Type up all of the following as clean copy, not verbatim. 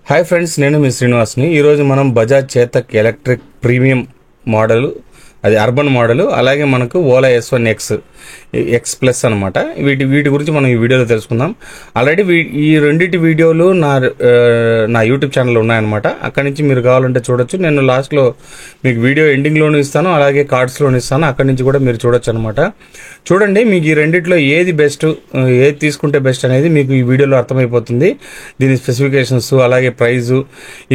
Hi friends, నేను మీ శ్రీనివాస్ని. ఈరోజు మనం Bajaj Chetak electric premium model, అది అర్బన్ మోడల్, అలాగే మనకు ఓలా S1 ఎక్స్ ప్లస్ అనమాట. వీటి గురించి మనం ఈ వీడియోలో తెలుసుకుందాం. ఆల్రెడీ ఈ రెండింటి వీడియోలు నా యూట్యూబ్ ఛానల్లో ఉన్నాయన్నమాట. అక్కడి నుంచి మీరు కావాలంటే చూడొచ్చు. నేను లాస్ట్లో మీకు వీడియో ఎండింగ్లోనూ ఇస్తాను, అలాగే కార్డ్స్లోనూ ఇస్తాను. అక్కడి నుంచి కూడా మీరు చూడొచ్చు అనమాట. చూడండి, మీకు ఈ రెండిట్లో ఏది బెస్ట్, ఏది తీసుకుంటే బెస్ట్ అనేది మీకు ఈ వీడియోలో అర్థమైపోతుంది. దీని స్పెసిఫికేషన్స్, అలాగే ప్రైజు,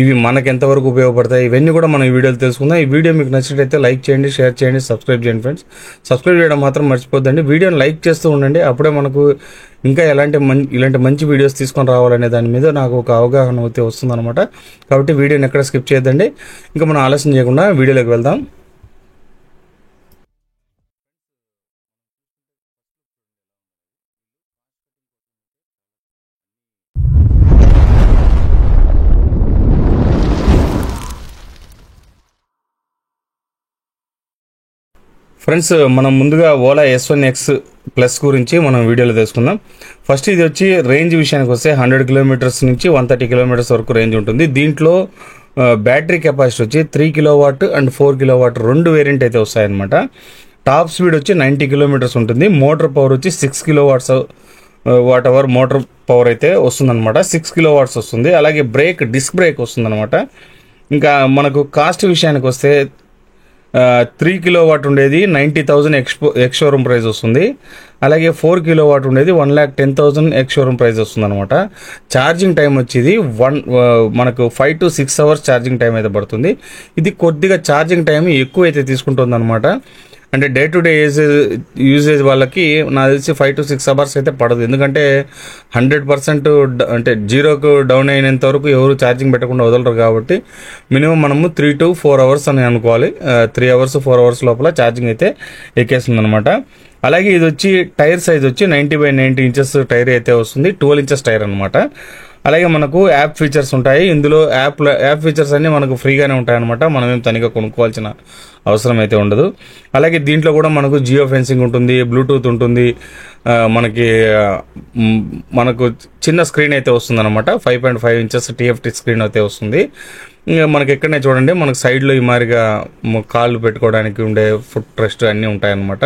ఇవి మనకు ఎంతవరకు ఉపయోగపడతాయి, ఇవన్నీ కూడా మనం ఈ వీడియోలో తెలుసుకుందాం. ఈ వీడియో మీకు నచ్చినట్లయితే లైక్ చేయండి, షేర్ చేయండి, సబ్స్క్రైబ్ చేయండి ఫ్రెండ్స్. సబ్స్క్రైబ్ చేయడం మాత్రం మర్చిపోద్దండి. వీడియోని లైక్ చేస్తూ ఉండండి, అప్పుడే మనకు ఇంకా ఇలాంటి మంచి వీడియోస్ తీసుకొని రావాలనే దాని మీద నాకు ఒక అవగాహన అయితే వస్తుందన్నమాట. కాబట్టి వీడియోని ఎక్కడ స్కిప్ చేయొద్దండి. ఇంకా మనం ఆలస్యం చేయకుండా వీడియోలోకి వెళ్దాం. ఫ్రెండ్స్, మనం ముందుగా ఓలా S1 ఎక్స్ ప్లస్ గురించి మనం వీడియోలో తెలుసుకుందాం. ఫస్ట్ ఇది వచ్చి రేంజ్ విషయానికి వస్తే 100 కిలోమీటర్స్ నుంచి 130 కిలోమీటర్స్ వరకు రేంజ్ ఉంటుంది. దీంట్లో బ్యాటరీ కెపాసిటీ వచ్చి 3 కిలోవాట్ అండ్ 4 కిలోవాట్ రెండు వేరియంట్ అయితే వస్తాయన్నమాట. టాప్ స్పీడ్ వచ్చి 90 కిలోమీటర్స్ ఉంటుంది. మోటార్ పవర్ వచ్చి 6 kilowatts watt hour motor power అయితే వస్తుందన్నమాట. 6 కిలోవాట్స్ వస్తుంది. అలాగే డిస్క్ బ్రేక్ వస్తుందన్నమాట. ఇంకా మనకు కాస్ట్ విషయానికి వస్తే 3 కిలోవాట్ ఉండేది 90,000 ఎక్స్ షోరూమ్ ప్రైస్ వస్తుంది. అలాగే 4 కిలోవాట్ ఉండేది 1,10,000 ఎక్స్ షోరూమ్ ప్రైస్ వస్తుంది అనమాట. ఛార్జింగ్ టైం వచ్చేది మనకు 5 to 6 అవర్స్ ఛార్జింగ్ టైం అయితే పడుతుంది. ఇది కొద్దిగా ఛార్జింగ్ టైం ఎక్కువ అయితే తీసుకుంటుంది అనమాట. అంటే డే టు డే యూజేజ్ వాళ్ళకి నాకు తెలిసి 5 to 6 అవర్స్ అయితే పడదు. ఎందుకంటే 100% అంటే జీరోకు డౌన్ అయినంత వరకు ఎవరు ఛార్జింగ్ పెట్టకుండా వదలరు. కాబట్టి మినిమం మనము 3 to 4 అవర్స్ అని అనుకోవాలి. 3 hours 4 hours లోపల ఛార్జింగ్ అయితే ఎక్కేస్తుంది అనమాట. అలాగే ఇది వచ్చి టైర్ సైజ్ వచ్చి 90/90 ఇంచెస్ టైర్ అయితే వస్తుంది. 12 inches టైర్ అనమాట. అలాగే మనకు యాప్ ఫీచర్స్ ఉంటాయి. ఇందులో యాప్ ఫీచర్స్ అన్నీ మనకు ఫ్రీగానే ఉంటాయన్నమాట. మనం ఏం తనిగా కొనుక్కోవాల్సిన అవసరం అయితే ఉండదు. అలాగే దీంట్లో కూడా మనకు జియో ఫెన్సింగ్ ఉంటుంది, బ్లూటూత్ ఉంటుంది. మనకు చిన్న స్క్రీన్ అయితే వస్తుంది అనమాట. 5.5 inches TFT స్క్రీన్ అయితే వస్తుంది. మనకి ఎక్కడనే చూడండి, మనకు సైడ్లో ఈ మాదిరిగా కాళ్ళు పెట్టుకోవడానికి ఉండే ఫుట్ రెస్ట్ అన్నీ ఉంటాయన్నమాట.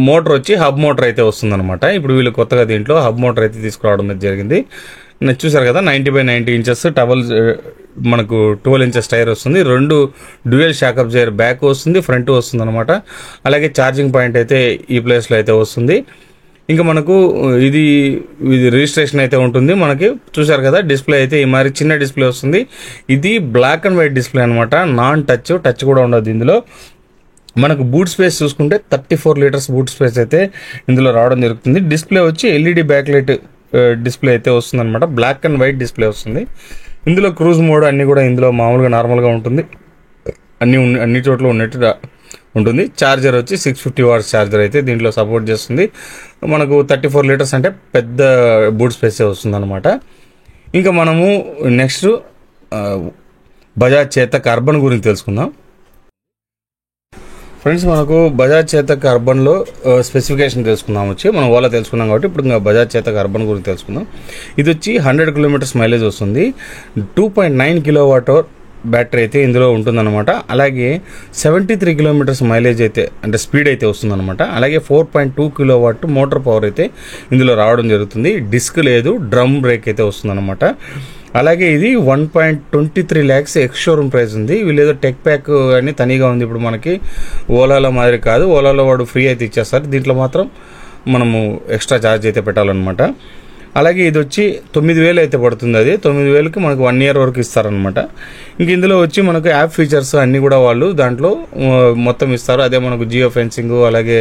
మోటార్ వచ్చి హబ్ మోటార్ అయితే వస్తుందన్నమాట. ఇప్పుడు వీళ్ళు కొత్తగా దీంట్లో హబ్ మోటార్ అయితే తీసుకురావడం జరిగింది. చూసారు కదా, 90/90 ఇంచెస్ మనకు 12 inches టైర్ వస్తుంది. 2 డ్యూయల్ షాక్ అబ్జర్వర్ బ్యాక్ వస్తుంది, ఫ్రంట్ వస్తుంది అనమాట. అలాగే ఛార్జింగ్ పాయింట్ అయితే ఈ ప్లేస్లో అయితే వస్తుంది. ఇంకా మనకు ఇది రిజిస్ట్రేషన్ అయితే ఉంటుంది. మనకి చూసారు కదా, డిస్ప్లే అయితే ఈ మరి చిన్న డిస్ప్లే వస్తుంది. ఇది బ్లాక్ అండ్ వైట్ డిస్ప్లే అనమాట. నాన్ టచ్ కూడా ఉండదు ఇందులో. మనకు బూట్ స్పేస్ చూసుకుంటే 34 liters బూట్ స్పేస్ అయితే ఇందులో రావడం జరుగుతుంది. డిస్ప్లే వచ్చి LED బ్యాక్ లైట్ డిస్ప్లే అయితే వస్తుంది అనమాట. బ్లాక్ అండ్ వైట్ డిస్ప్లే వస్తుంది. ఇందులో క్రూజ్ మోడ్ అన్నీ కూడా ఇందులో మామూలుగా నార్మల్గా ఉంటుంది. అన్ని చోట్ల ఉన్నట్టు ఉంటుంది. ఛార్జర్ వచ్చి 650 watts ఛార్జర్ అయితే దీంట్లో సపోర్ట్ చేస్తుంది. మనకు 34 liters అంటే పెద్ద బూట్ స్పేస్ వస్తుంది అనమాట. ఇంకా మనము నెక్స్ట్ బజాజ్ చేతక్ అర్బన్ గురించి తెలుసుకుందాం. ఫ్రెండ్స్, మనకు బజాజ్ చేతక్ అర్బన్లో స్పెసిఫికేషన్ తెలుసుకుందాం. మనం ఓలా తెలుసుకున్నాం కాబట్టి ఇప్పుడు ఇంకా బజాజ్ చేతక్ అర్బన్ గురించి తెలుసుకుందాం. ఇది వచ్చి 100 kilometers మైలేజ్ వస్తుంది. 2.9 kilowatt బ్యాటరీ అయితే ఇందులో ఉంటుందన్నమాట. అలాగే 73 kilometers మైలేజ్ అయితే అంటే స్పీడ్ అయితే వస్తుందన్నమాట. అలాగే 4.2 kilowatt మోటార్ పవర్ అయితే ఇందులో రావడం జరుగుతుంది. డిస్క్ లేదు, డ్రమ్ బ్రేక్ అయితే వస్తుందన్నమాట. అలాగే ఇది 1.23 lakhs ఎక్స్ షోరూమ్ ప్రైస్ ఉంది. వీళ్ళేదో టెక్ ప్యాక్ అని తనీగా ఉంది. ఇప్పుడు మనకి ఓలాలో మాదిరి కాదు. ఓలాలో వాడు ఫ్రీ అయితే ఇచ్చేస్తారు. దీంట్లో మాత్రం మనము ఎక్స్ట్రా ఛార్జ్ అయితే పెట్టాలన్నమాట. అలాగే ఇది వచ్చి 9,000 అయితే పడుతుంది. అది 9,000కి మనకు 1 year వరకు ఇస్తారనమాట. ఇంక ఇందులో వచ్చి మనకు యాప్ ఫీచర్స్ అన్నీ కూడా వాళ్ళు దాంట్లో మొత్తం ఇస్తారు. అదే మనకు జియో ఫెన్సింగ్, అలాగే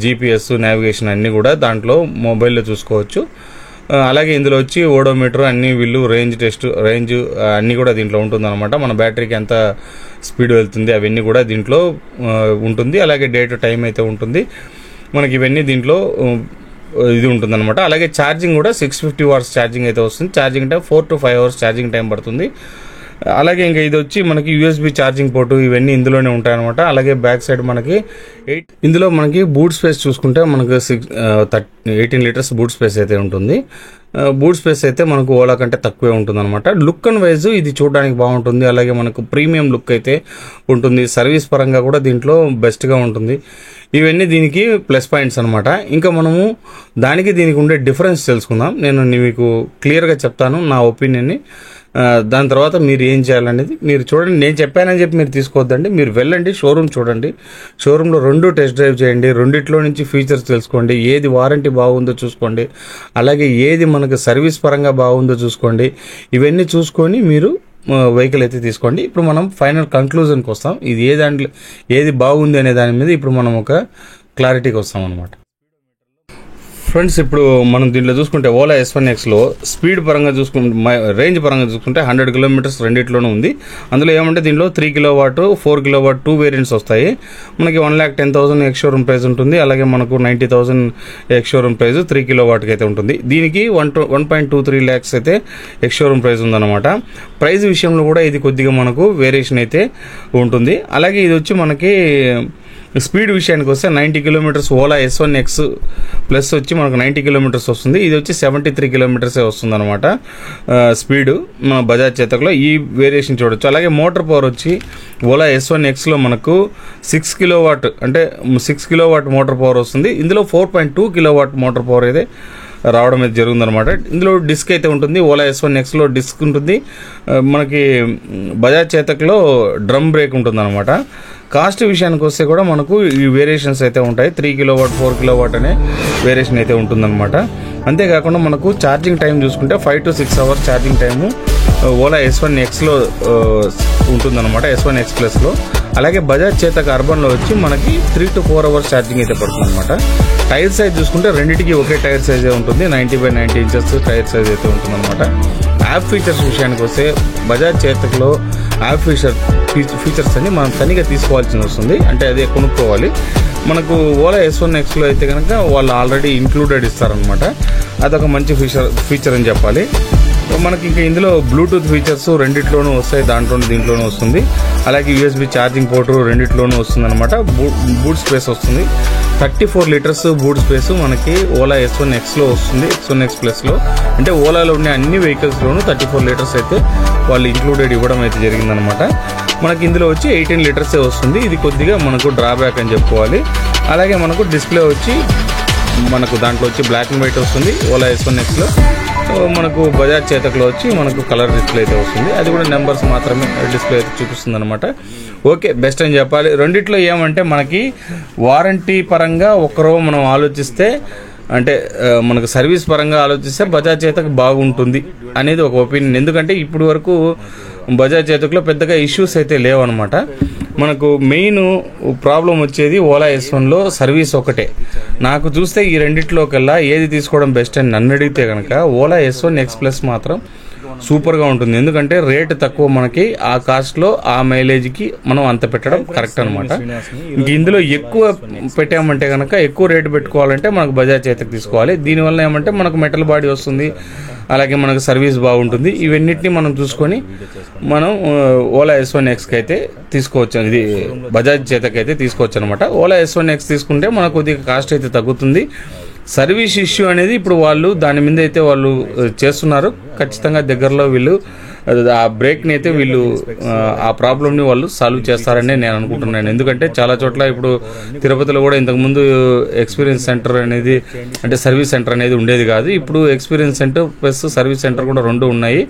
GPS నావిగేషన్ అన్నీ కూడా దాంట్లో మొబైల్లో చూసుకోవచ్చు. అలాగే ఇందులో వచ్చి ఓడోమీటర్ అన్ని వీళ్ళు రేంజ్ అన్నీ కూడా దీంట్లో ఉంటుంది అనమాట. మన బ్యాటరీకి ఎంత స్పీడ్ వెళ్తుంది అవన్నీ కూడా దీంట్లో ఉంటుంది. అలాగే డే టు టైం అయితే ఉంటుంది. మనకి ఇవన్నీ దీంట్లో ఇది ఉంటుందన్నమాట. అలాగే ఛార్జింగ్ కూడా 650 watts ఛార్జింగ్ అయితే వస్తుంది. Charging time 4 to 5 hours charging time పడుతుంది. అలాగే ఇంకా ఇది వచ్చి మనకి యూఎస్బి ఛార్జింగ్ పోర్టు ఇవన్నీ ఇందులోనే ఉంటాయన్నమాట. అలాగే బ్యాక్ సైడ్ మనకి ఇందులో మనకి బూట్ స్పేస్ చూసుకుంటే మనకు 18 లీటర్స్ బూట్ స్పేస్ అయితే ఉంటుంది. బూట్ స్పేస్ అయితే మనకు ఓలా కంటే తక్కువే ఉంటుంది అనమాట. లుక్ అండ్ వైజ్ ఇది చూడడానికి బాగుంటుంది. అలాగే మనకు ప్రీమియం లుక్ అయితే ఉంటుంది. సర్వీస్ పరంగా కూడా దీంట్లో బెస్ట్గా ఉంటుంది. ఇవన్నీ దీనికి ప్లస్ పాయింట్స్ అనమాట. ఇంకా మనము దీనికి ఉండే డిఫరెన్స్ తెలుసుకుందాం. నేను మీకు క్లియర్గా చెప్తాను నా ఒపీనియన్ని. దాని తర్వాత మీరు ఏం చేయాలనేది మీరు చూడండి. నేను చెప్పానని చెప్పి మీరు తీసుకోవద్దండి. మీరు వెళ్ళండి, షోరూమ్ చూడండి. షోరూంలో 2 టెస్ట్ డ్రైవ్ చేయండి. రెండిట్లో నుంచి ఫీచర్స్ తెలుసుకోండి. ఏది వారంటీ బాగుందో చూసుకోండి. అలాగే ఏది మనకు సర్వీస్ పరంగా బాగుందో చూసుకోండి. ఇవన్నీ చూసుకొని మీరు వెహికల్ అయితే తీసుకోండి. ఇప్పుడు మనం ఫైనల్ కంక్లూజన్కి వస్తాం. ఇది ఏది బాగుంది అనే దాని మీద ఇప్పుడు మనం ఒక క్లారిటీకి వస్తాం అనమాట. ఫ్రెండ్స్, ఇప్పుడు మనం దీంట్లో చూసుకుంటే ఓలా S1Xలో స్పీడ్ పరంగా చూసుకుంటే, రేంజ్ పరంగా చూసుకుంటే 100 కిలోమీటర్స్ రెండిట్లోనూ ఉంది. అందులో ఏమంటే దీంట్లో 3 కిలోవాట్ 4 కిలోవాట్ 2 వేరియంట్స్ వస్తాయి. మనకి 1,10,000 ఎక్స్ షోరూమ్ ప్రైస్ ఉంటుంది. అలాగే మనకు 90,000 ఎక్స్ షోరూమ్ ప్రైస్ 3 కిలోవాట్కి అయితే ఉంటుంది. దీనికి 1.23 lakhs అయితే ఎక్స్ షోరూమ్ ప్రైస్ ఉందన్నమాట. ప్రైస్ విషయంలో కూడా ఇది కొద్దిగా మనకు వేరియేషన్ అయితే ఉంటుంది. అలాగే ఇది వచ్చి మనకి స్పీడ్ విషయానికి వస్తే 90 కిలోమీటర్స్ ఓలా S1X ప్లస్ వచ్చి మనకు 90 కిలోమీటర్స్ వస్తుంది. ఇది వచ్చి 73 కిలోమీటర్సే వస్తుంది అనమాట స్పీడ్ మన బజాజ్ చేతక్లో. ఈ వేరియేషన్ చూడొచ్చు. అలాగే మోటార్ పవర్ వచ్చి ఓలా S1Xలో మనకు 6 కిలోవాట్ అంటే 6 కిలోవాట్ మోటార్ పవర్ వస్తుంది. ఇందులో 4.2 కిలోవాట్ మోటార్ పవర్ అయితే రావడం అయితే జరుగుతుందన్నమాట. ఇందులో డిస్క్ అయితే ఉంటుంది. ఓలా S1Xలో డిస్క్ ఉంటుంది. మనకి బజాజ్ చేతక్లో డ్రమ్ బ్రేక్ ఉంటుంది అనమాట. కాస్ట్ విషయానికి వస్తే కూడా మనకు ఈ వేరియేషన్స్ అయితే ఉంటాయి. 3 కిలోవాట్ 4 కిలోవాట్ అనే వేరియేషన్ అయితే ఉంటుందన్నమాట. అంతేకాకుండా మనకు ఛార్జింగ్ టైం చూసుకుంటే 5 to 6 hours charging time Ola S1Xలో ఉంటుందన్నమాట, S1X ప్లస్లో. అలాగే బజాజ్ చేతక్ అర్బన్లో వచ్చి మనకి 3 to 4 hours ఛార్జింగ్ అయితే పడుతుంది అనమాట. టైర్ సైజ్ చూసుకుంటే రెండింటికి ఒకే టైర్ సైజే ఉంటుంది. 90/90 ఇంచెస్ టైర్ సైజ్ అయితే ఉంటుందన్నమాట. యాప్ ఫీచర్స్ విషయానికి వస్తే బజాజ్ చేతక్లో యాప్ ఫీచర్స్ అన్ని మనం తనిగా తీసుకోవాల్సి వస్తుంది. అంటే అదే కొనుక్కోవాలి. మనకు ఓలా S1Xలో అయితే కనుక వాళ్ళు ఆల్రెడీ ఇంక్లూడెడ్ ఇస్తారనమాట. అదొక మంచి ఫీచర్ అని చెప్పాలి. మనకి ఇంకా ఇందులో బ్లూటూత్ ఫీచర్స్ రెండిట్లోనూ వస్తాయి. దీంట్లోనూ వస్తుంది. అలాగే యూఎస్బి ఛార్జింగ్ పోర్టు రెండిట్లోనూ వస్తుంది అనమాట. బూట్ స్పేస్ వస్తుంది. 34 లీటర్స్ బూట్ స్పేస్ మనకి ఓలా S1Xలో వస్తుంది. S1X ప్లస్లో అంటే ఓలాలో ఉండే అన్ని వెహికల్స్లోనూ 34 లీటర్స్ అయితే వాళ్ళు ఇంక్లూడెడ్ ఇవ్వడం అయితే జరిగిందనమాట. మనకి ఇందులో వచ్చి 18 లీటర్సే వస్తుంది. ఇది కొద్దిగా మనకు డ్రాబ్యాక్ అని చెప్పుకోవాలి. అలాగే మనకు డిస్ప్లే వచ్చి మనకు దాంట్లో వచ్చి బ్లాక్ అండ్ వైట్ వస్తుంది ఓలా S1Xలో. మనకు బజాజ్ చేతక్లో వచ్చి మనకు కలర్ డిస్ప్లే అయితే వస్తుంది. అది కూడా నెంబర్స్ మాత్రమే డిస్ప్లే అయితే చూపిస్తుంది అనమాట. ఓకే, బెస్ట్ అని చెప్పాలి. రెండిట్లో ఏమంటే మనకి వారంటీ పరంగా ఒకరో మనం ఆలోచిస్తే, అంటే మనకు సర్వీస్ పరంగా ఆలోచిస్తే బజాజ్ చేతక్ బాగుంటుంది అనేది ఒక ఒపీనియన్. ఎందుకంటే ఇప్పుడు వరకు బజాజ్ చేతక్లో పెద్దగా ఇష్యూస్ అయితే లేవన్నమాట. మనకు మెయిన్ ప్రాబ్లం వచ్చేది ఓలా S1లో సర్వీస్ ఒకటే. నాకు చూస్తే ఈ రెండిట్లోకెల్లా ఏది తీసుకోవడం బెస్ట్ అని నన్ను అడిగితే కనుక ఓలా S1X ప్లస్ మాత్రం సూపర్గా ఉంటుంది. ఎందుకంటే రేట్ తక్కువ, మనకి ఆ కాస్ట్లో ఆ మైలేజ్కి మనం అంత పెట్టడం కరెక్ట్ అనమాట. ఇంక ఇందులో ఎక్కువ పెట్టామంటే కనుక ఎక్కువ రేటు పెట్టుకోవాలంటే మనకు బజాజ్ చేతక్ తీసుకోవాలి. దీనివల్ల ఏమంటే మనకు మెటల్ బాడీ వస్తుంది. అలాగే మనకు సర్వీస్ బాగుంటుంది. ఇవన్నిటిని మనం చూసుకొని మనం ఓలా S1Xకి అయితే తీసుకోవచ్చు. ఇది బజాజ్ చేతక్ అయితే తీసుకోవచ్చు అనమాట. ఓలా S1X తీసుకుంటే మనకు కొద్దిగా కాస్ట్ అయితే తగ్గుతుంది. సర్వీస్ ఇష్యూ అనేది ఇప్పుడు వాళ్ళు దాని మీద అయితే వాళ్ళు చేస్తున్నారు. ఖచ్చితంగా దగ్గరలో వీళ్ళు ఆ బ్రేక్ని అయితే వీళ్ళు ఆ ప్రాబ్లమ్ని వాళ్ళు సాల్వ్ చేస్తారని నేను అనుకుంటున్నాను. ఎందుకంటే చాలా చోట్ల ఇప్పుడు తిరుపతిలో కూడా ఇంతకుముందు ఎక్స్పీరియన్స్ సెంటర్ అనేది, అంటే సర్వీస్ సెంటర్ అనేది ఉండేది కాదు. ఇప్పుడు experience centre plus service centre కూడా 2 ఉన్నాయి.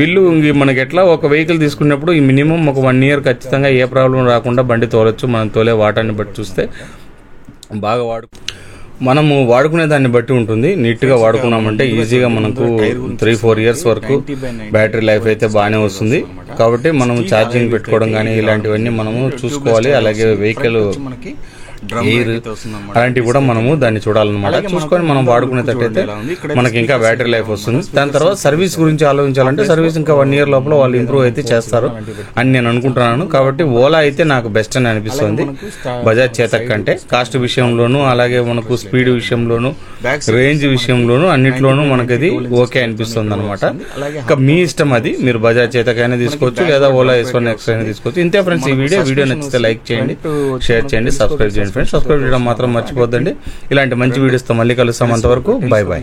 వీళ్ళు మనకి ఎట్లా ఒక వెహికల్ తీసుకున్నప్పుడు ఈ మినిమం ఒక 1 year ఖచ్చితంగా ఏ ప్రాబ్లం రాకుండా బండి తోలొచ్చు. మనం తోలే వాటాన్ని బట్టి చూస్తే బాగా మనము వాడుకునే దాన్ని బట్టి ఉంటుంది. నీట్గా వాడుకున్నామంటే ఈజీగా మనకు 3-4 years వరకు బ్యాటరీ లైఫ్ అయితే బాగానే వస్తుంది. కాబట్టి మనం ఛార్జింగ్ పెట్టుకోవడం కానీ ఇలాంటివన్నీ మనము చూసుకోవాలి. అలాగే వెహికల్ మనకి ఎయిర్ అలాంటివి కూడా మనము దాన్ని చూడాలన్నమాట. చూసుకొని మనం వాడుకునేటట్టయితే మనకి ఇంకా బ్యాటరీ లైఫ్ వస్తుంది. దాని తర్వాత సర్వీస్ గురించి ఆలోచించాలంటే సర్వీస్ ఇంకా 1 year లోపల వాళ్ళు ఇంప్రూవ్ అయితే చేస్తారు అని నేను అనుకుంటున్నాను. కాబట్టి ఓలా అయితే నాకు బెస్ట్ అని అనిపిస్తుంది బజాజ్ చేతక్ కంటే. కాస్ట్ విషయంలోనూ అలాగే మనకు స్పీడ్ విషయంలోనూ రేంజ్ విషయంలోనూ అన్నిట్లోనూ మనకి అది ఓకే అనిపిస్తుంది అనమాట. ఇంకా మీ ఇష్టం, అది మీరు బజాజ్ చేతక్ అయినా తీసుకోవచ్చు లేదా ఓలా S1X అయినా తీసుకోవచ్చు. ఇంతే ఫ్రెండ్స్ ఈ వీడియో నచ్చితే లైక్ చేయండి, షేర్ చేయండి, సబ్స్క్రైబ్ చేయండి ఫ్రెండ్స్. సబ్స్క్రైబ్ చేయడం మాత్రం మర్చిపోద్దండి. ఇలాంటి మంచి వీడియోస్తో మళ్ళీ కలుస్తాం. అంతవరకు బై బై.